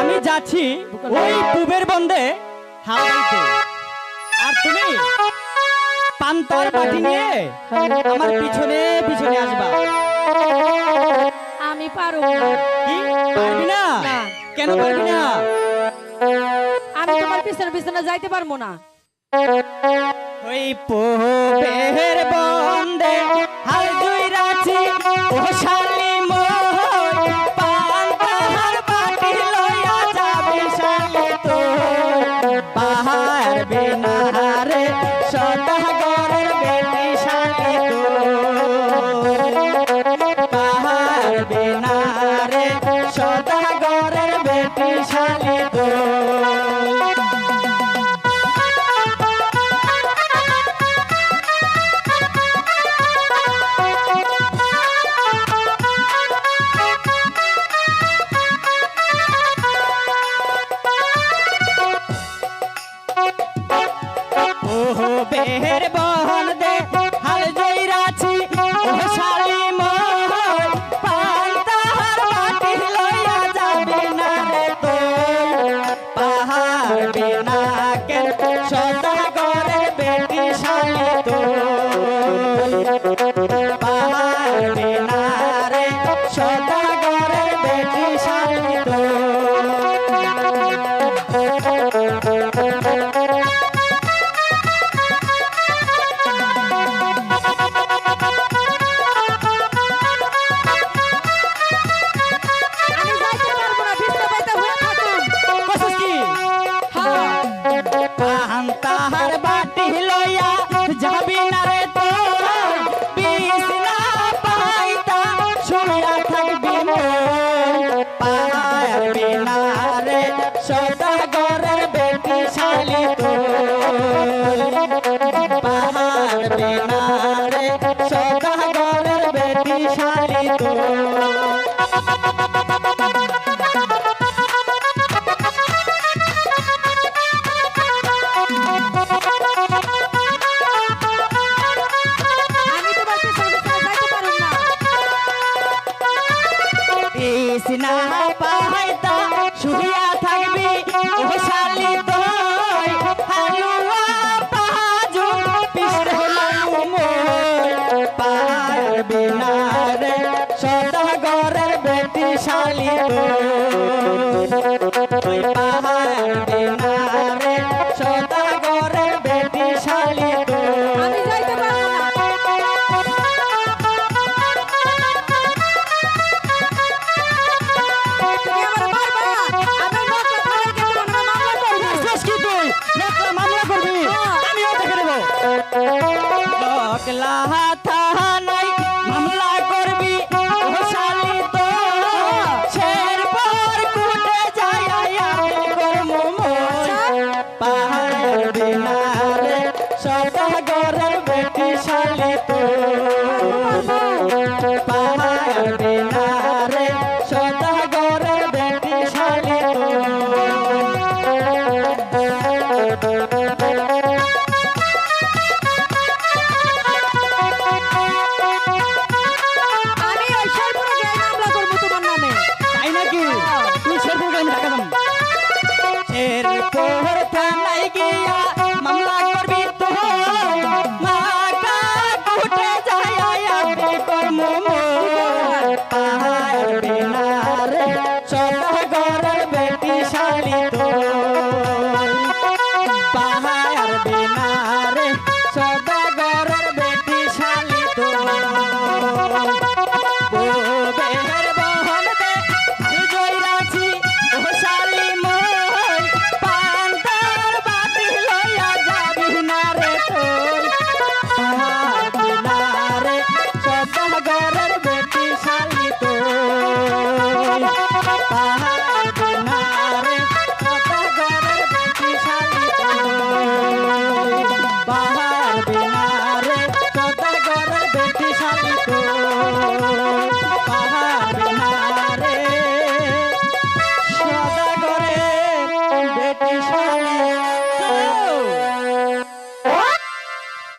আমি যাচ্ছি ওই পুবের বন্দে হাওড়াতে, আর তুমি পান্তার বাটি নিয়ে আমার পিছনে পিছনে আসবা। আমি পারবো না। কি পারবি না? না। কেন পারবি না? আমি তোমার পিছনে পিছনে যাইতে পারবো না। ওই পুবের বন্দে হাল দুইরাছি ও শালি মোর, পান্তার বাটি লইয়া যাবি শালি তোর। পারবি না রে সদাগরের বেটি শালি তোর, পারবি না রে সদাগরের বেটি শালি তোর। বেহের বহন দে হাল জইরাছি ও শালি মোর, পান্তার বাটি লইয়া যাবি না রে তুই। পাহাড়বি না কেন সদাগরের বেটি শালি তুই, পাহাড়বি না রে সদাগরের বেটি শালি তুই। পান্তার বাটি লইয়া যাবি না রে তোর, বিছনা পাইতা শুইয়া থাকবি মোর। পারবি না রে সদাগরের বেটি শালি তোর, পারবি না রে সদাগরের বেটি শালি তোর। বিছনা পাইতা শুইয়া থাকবি ও শালি তোই, হালুয়া পাজু পিছনে লাগু মোর। পারবি না রে সদাগরের বেটি শালি তোই, পারবি না রে সদাগরের বেটি শালি তোই। আমি যাইতে পারবো না। তুমি আমার মারবা। আমি নকলা থানায় গিয়ে তোমার নামে মামলা করবো। বিশ্বাস কি তুই নকলা মামলা করবি? আমিও দেখে নেব। নকলা